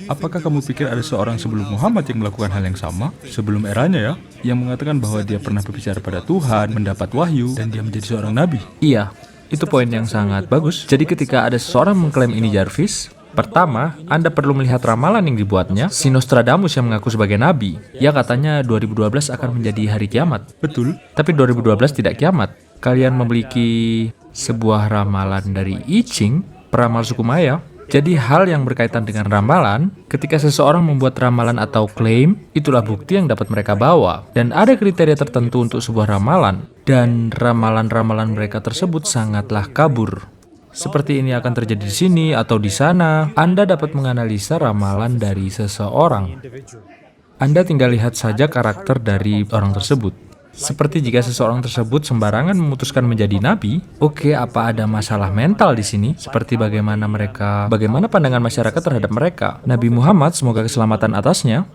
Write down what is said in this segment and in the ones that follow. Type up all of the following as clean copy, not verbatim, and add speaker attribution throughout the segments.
Speaker 1: Apakah kamu pikir ada seorang sebelum Muhammad yang melakukan hal yang sama? Sebelum eranya ya, yang mengatakan bahwa dia pernah berbicara pada Tuhan, mendapat wahyu, dan dia menjadi seorang nabi.
Speaker 2: Iya, itu poin yang sangat bagus. Jadi ketika ada seseorang mengklaim ini Jarvis, pertama, Anda perlu melihat ramalan yang dibuatnya, si Nostradamus yang mengaku sebagai nabi. Ia katanya 2012 akan menjadi hari kiamat.
Speaker 1: Betul.
Speaker 2: Tapi 2012 tidak kiamat. Kalian memiliki sebuah ramalan dari I Ching, peramal suku Maya. Jadi hal yang berkaitan dengan ramalan, ketika seseorang membuat ramalan atau klaim, itulah bukti yang dapat mereka bawa. Dan ada kriteria tertentu untuk sebuah ramalan. Dan ramalan-ramalan mereka tersebut sangatlah kabur. Seperti ini akan terjadi di sini atau di sana. Anda dapat menganalisa ramalan dari seseorang. Anda tinggal lihat saja karakter dari orang tersebut. Seperti jika seseorang tersebut sembarangan memutuskan menjadi nabi, oke, apa ada masalah mental di sini? Seperti bagaimana pandangan masyarakat terhadap mereka. Nabi Muhammad, semoga keselamatan atasnya,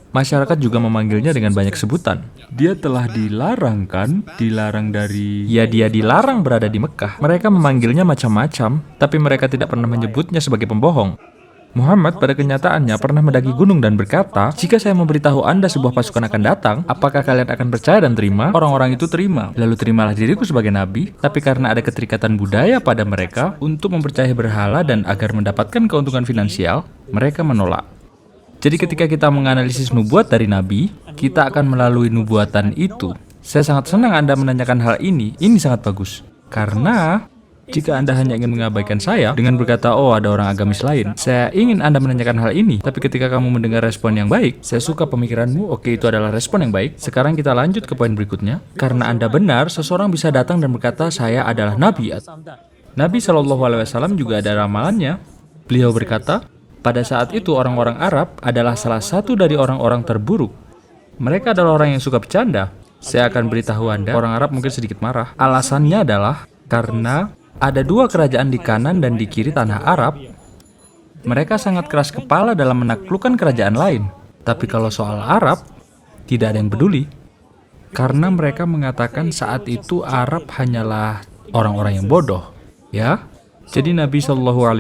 Speaker 2: masyarakat juga memanggilnya dengan banyak sebutan.
Speaker 1: Dia telah dilarang kan? Dilarang dari...
Speaker 2: Ya, dia dilarang berada di Mekah. Mereka memanggilnya macam-macam, tapi mereka tidak pernah menyebutnya sebagai pembohong. Muhammad pada kenyataannya pernah mendaki gunung dan berkata, jika saya memberitahu Anda sebuah pasukan akan datang, apakah kalian akan percaya dan terima?
Speaker 1: Orang-orang itu terima.
Speaker 2: Lalu terimalah diriku sebagai nabi, tapi karena ada keterikatan budaya pada mereka untuk mempercayai berhala dan agar mendapatkan keuntungan finansial, mereka menolak. Jadi ketika kita menganalisis nubuat dari nabi, kita akan melalui nubuatan itu. Saya sangat senang Anda menanyakan hal ini sangat bagus. Karena jika Anda hanya ingin mengabaikan saya dengan berkata, oh ada orang agamis lain, saya ingin Anda menanyakan hal ini. Tapi ketika kamu mendengar respon yang baik, saya suka pemikiranmu, oke itu adalah respon yang baik. Sekarang kita lanjut ke poin berikutnya. Karena Anda benar, seseorang bisa datang dan berkata, saya adalah Nabi. Nabi SAW juga ada ramalannya. Beliau berkata, pada saat itu orang-orang Arab adalah salah satu dari orang-orang terburuk. Mereka adalah orang yang suka bercanda. Saya akan beritahu Anda, orang Arab mungkin sedikit marah. Alasannya adalah karena ada dua kerajaan di kanan dan di kiri tanah Arab. Mereka sangat keras kepala dalam menaklukkan kerajaan lain. Tapi kalau soal Arab, tidak ada yang peduli. Karena mereka mengatakan saat itu Arab hanyalah orang-orang yang bodoh. Ya, jadi Nabi SAW,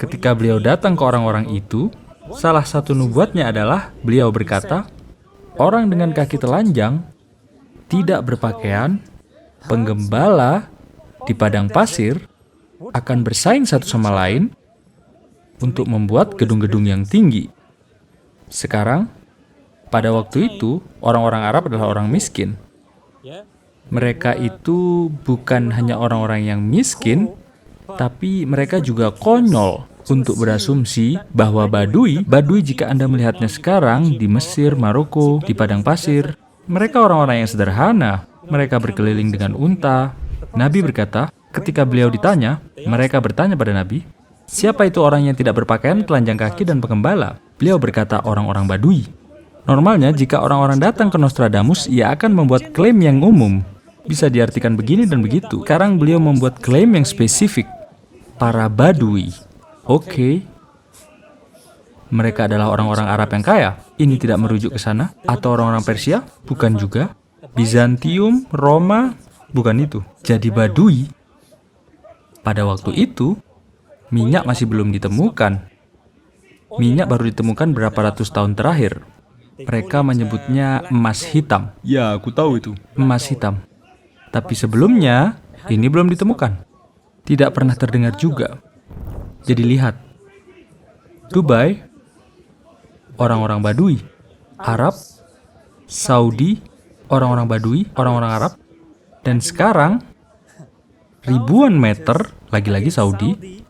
Speaker 2: ketika beliau datang ke orang-orang itu, salah satu nubuatnya adalah beliau berkata, orang dengan kaki telanjang, tidak berpakaian, penggembala di padang pasir akan bersaing satu sama lain untuk membuat gedung-gedung yang tinggi. Sekarang, pada waktu itu, orang-orang Arab adalah orang miskin. Mereka itu bukan hanya orang-orang yang miskin, tapi mereka juga konyol untuk berasumsi bahwa Badui jika Anda melihatnya sekarang di Mesir, Maroko, di padang pasir, mereka orang-orang yang sederhana. Mereka berkeliling dengan unta. Nabi berkata, ketika beliau ditanya, mereka bertanya pada Nabi, siapa itu orang yang tidak berpakaian, telanjang kaki, dan penggembala? Beliau berkata, orang-orang Badui. Normalnya, jika orang-orang datang ke Nostradamus, ia akan membuat klaim yang umum. Bisa diartikan begini dan begitu. Sekarang beliau membuat klaim yang spesifik. Para Badui. Oke. Mereka adalah orang-orang Arab yang kaya. Ini tidak merujuk ke sana. Atau orang-orang Persia? Bukan juga. Bizantium, Roma? Bukan itu. Jadi Badui, pada waktu itu, minyak masih belum ditemukan. Minyak baru ditemukan berapa ratus tahun terakhir. Mereka menyebutnya emas hitam.
Speaker 1: Ya, aku tahu itu.
Speaker 2: Emas hitam. Tapi sebelumnya, ini belum ditemukan. Tidak pernah terdengar juga. Jadi lihat. Dubai, orang-orang Badui. Arab, Saudi, orang-orang Badui, orang-orang Arab. Dan sekarang, ribuan meter, lagi-lagi Saudi,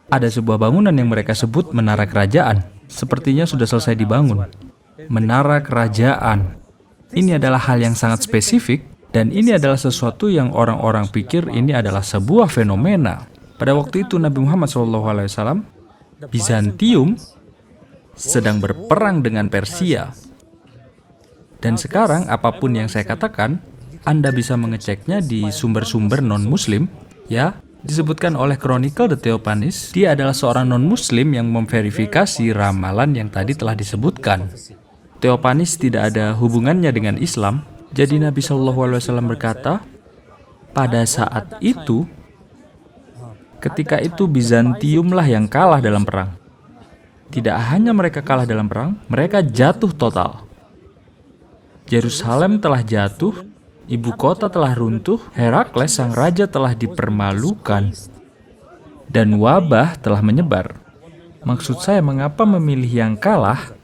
Speaker 2: ada sebuah bangunan yang mereka sebut Menara Kerajaan. Sepertinya sudah selesai dibangun. Menara Kerajaan. Ini adalah hal yang sangat spesifik, dan ini adalah sesuatu yang orang-orang pikir ini adalah sebuah fenomena. Pada waktu itu Nabi Muhammad SAW, Bizantium sedang berperang dengan Persia. Dan sekarang, apapun yang saya katakan, Anda bisa mengeceknya di sumber-sumber non-muslim, ya. Disebutkan oleh Chronicle The Theophanes, dia adalah seorang non-muslim yang memverifikasi ramalan yang tadi telah disebutkan. Theophanes tidak ada hubungannya dengan Islam, jadi Nabi SAW berkata, pada saat itu, Ketika itu Bizantiumlah yang kalah dalam perang. Tidak hanya mereka kalah dalam perang, mereka jatuh total. Yerusalem telah jatuh, ibu kota telah runtuh, Herakles sang raja telah dipermalukan, dan wabah telah menyebar. Maksud saya, mengapa memilih yang kalah?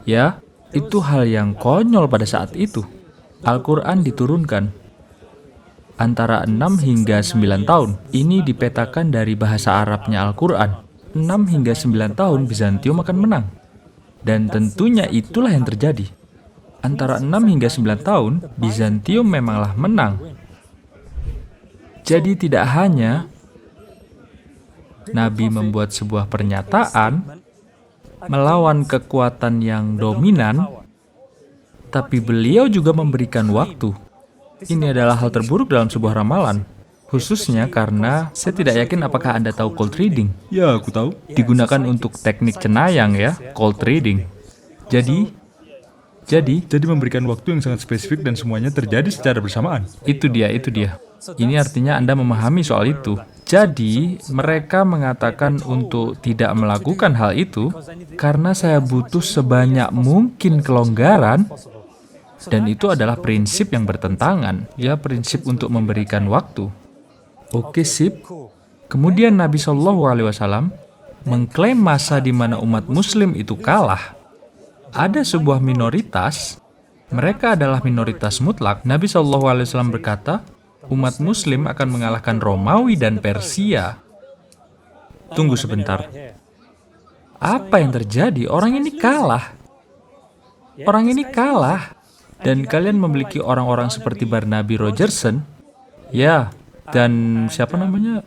Speaker 2: Ya, itu hal yang konyol pada saat itu. Al-Quran diturunkan antara 6 hingga 9 tahun. Ini dipetakan dari bahasa Arabnya Al-Quran. 6 hingga 9 tahun Bizantium akan menang. Dan tentunya itulah yang terjadi. Antara 6 hingga 9 tahun, Bizantium memanglah menang. Jadi tidak hanya Nabi membuat sebuah pernyataan melawan kekuatan yang dominan, tapi beliau juga memberikan waktu. Ini adalah hal terburuk dalam sebuah ramalan. Khususnya karena saya tidak yakin apakah Anda tahu cold reading.
Speaker 1: Ya, aku tahu.
Speaker 2: Digunakan untuk teknik cenayang ya, cold reading. Jadi
Speaker 1: memberikan waktu yang sangat spesifik dan semuanya terjadi secara bersamaan.
Speaker 2: Itu dia. Ini artinya Anda memahami soal itu. Jadi, mereka mengatakan untuk tidak melakukan hal itu karena saya butuh sebanyak mungkin kelonggaran, dan itu adalah prinsip yang bertentangan. Ya, prinsip untuk memberikan waktu. Oke, sip. Kemudian Nabi SAW mengklaim masa di mana umat Muslim itu kalah. Ada sebuah minoritas, mereka adalah minoritas mutlak. Nabi SAW berkata, umat Muslim akan mengalahkan Romawi dan Persia. Tunggu sebentar. Apa yang terjadi? Orang ini kalah. Dan kalian memiliki orang-orang seperti Barnaby Rogerson, ya, dan siapa namanya?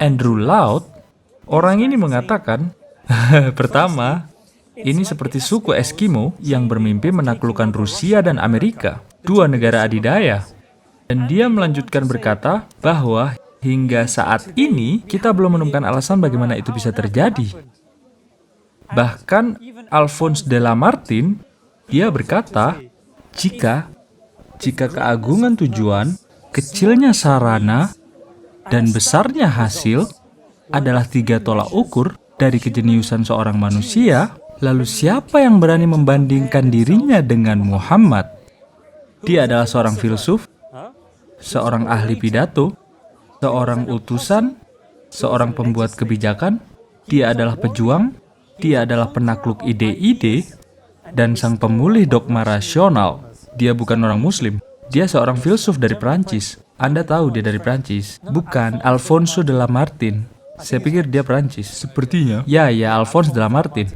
Speaker 2: Andrew Loud. Orang ini mengatakan, pertama, ini seperti suku Eskimo yang bermimpi menaklukkan Rusia dan Amerika, dua negara adidaya. Dan dia melanjutkan berkata bahwa hingga saat ini kita belum menemukan alasan bagaimana itu bisa terjadi. Bahkan Alphonse de Lamartine, dia berkata, jika keagungan tujuan, kecilnya sarana, dan besarnya hasil adalah 3 tolak ukur dari kejeniusan seorang manusia, lalu siapa yang berani membandingkan dirinya dengan Muhammad? Dia adalah seorang filsuf, seorang ahli pidato, seorang utusan, seorang pembuat kebijakan, dia adalah pejuang, dia adalah penakluk ide-ide, dan sang pemulih dogma rasional. Dia bukan orang Muslim, dia seorang filsuf dari Prancis. Anda tahu dia dari Prancis, bukan Alphonse de Lamartine. Saya pikir dia Prancis.
Speaker 1: Sepertinya.
Speaker 2: Ya, Alphonse de Lamartine.